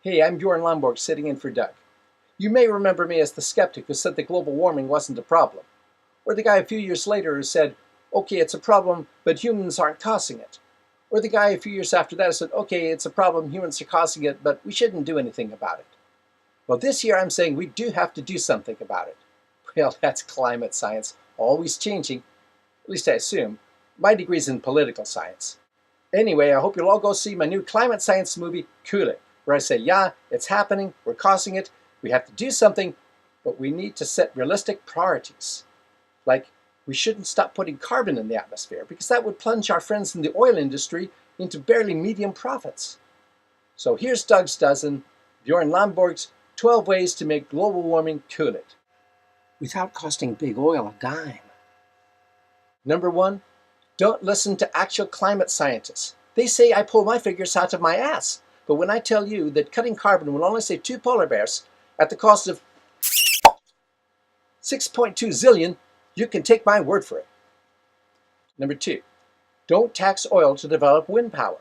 Hey, I'm Bjorn Lomborg, sitting in for Doug. You may remember me as the skeptic who said that global warming wasn't a problem, or the guy a few years later who said, okay, it's a problem, but humans aren't causing it. Or the guy a few years after that who said, okay, it's a problem, humans are causing it, but we shouldn't do anything about it. Well, this year I'm saying we do have to do something about it. Well, that's climate science, always changing, at least I assume. My degree's in political science. Anyway, I hope you'll all go see my new climate science movie, Cool It, where I say, yeah, it's happening, we're causing it, we have to do something, but we need to set realistic priorities. Like, we shouldn't stop putting carbon in the atmosphere, because that would plunge our friends in the oil industry into barely medium profits. So here's Doug's dozen, Bjorn Lomborg's 12 ways to make global warming cool it, without costing big oil a dime. Number 1, don't listen to actual climate scientists. They say I pull my figures out of my ass. But when I tell you that cutting carbon will only save 2 polar bears at the cost of 6.2 zillion, you can take my word for it. Number 2, don't tax oil to develop wind power.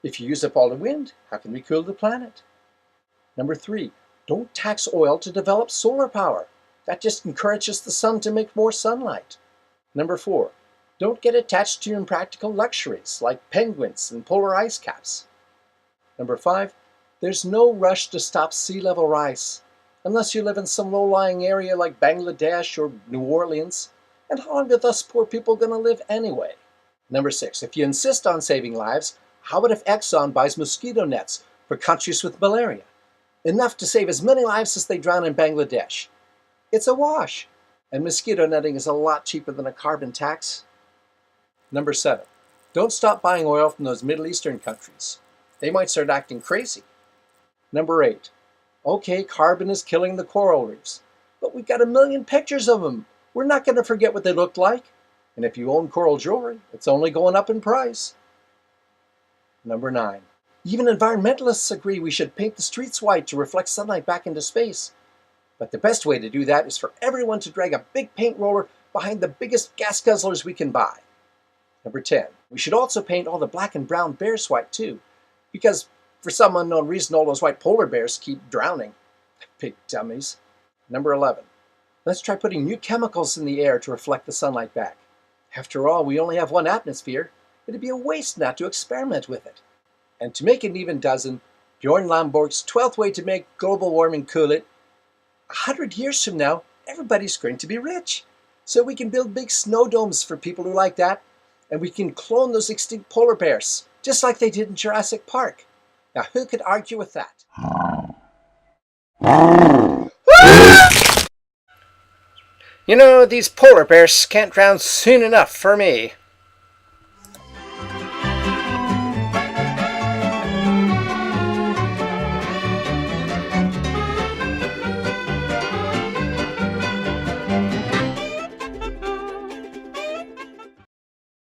If you use up all the wind, how can we cool the planet? Number 3, don't tax oil to develop solar power. That just encourages the sun to make more sunlight. Number 4, don't get attached to impractical luxuries like penguins and polar ice caps. Number 5, there's no rush to stop sea level rise, unless you live in some low-lying area like Bangladesh or New Orleans. And how long are us poor people going to live anyway? Number 6, if you insist on saving lives, how about if Exxon buys mosquito nets for countries with malaria? Enough to save as many lives as they drown in Bangladesh. It's a wash. And mosquito netting is a lot cheaper than a carbon tax. Number 7, don't stop buying oil from those Middle Eastern countries. They might start acting crazy. Number 8, okay, carbon is killing the coral reefs, but we've got a million pictures of them. We're not going to forget what they looked like. And if you own coral jewelry, it's only going up in price. Number 9, even environmentalists agree we should paint the streets white to reflect sunlight back into space. But the best way to do that is for everyone to drag a big paint roller behind the biggest gas guzzlers we can buy. Number 10, we should also paint all the black and brown bears white too, because for some unknown reason all those white polar bears keep drowning. Big dummies. Number 11, let's try putting new chemicals in the air to reflect the sunlight back. After all, we only have one atmosphere. It'd be a waste not to experiment with it. And to make an even dozen, Bjorn Lomborg's 12th way to make global warming cool it. 100 years from now, everybody's going to be rich. So we can build big snow domes for people who like that. And we can clone those extinct polar bears, just like they did in Jurassic Park. Now, who could argue with that? You know, these polar bears can't drown soon enough for me.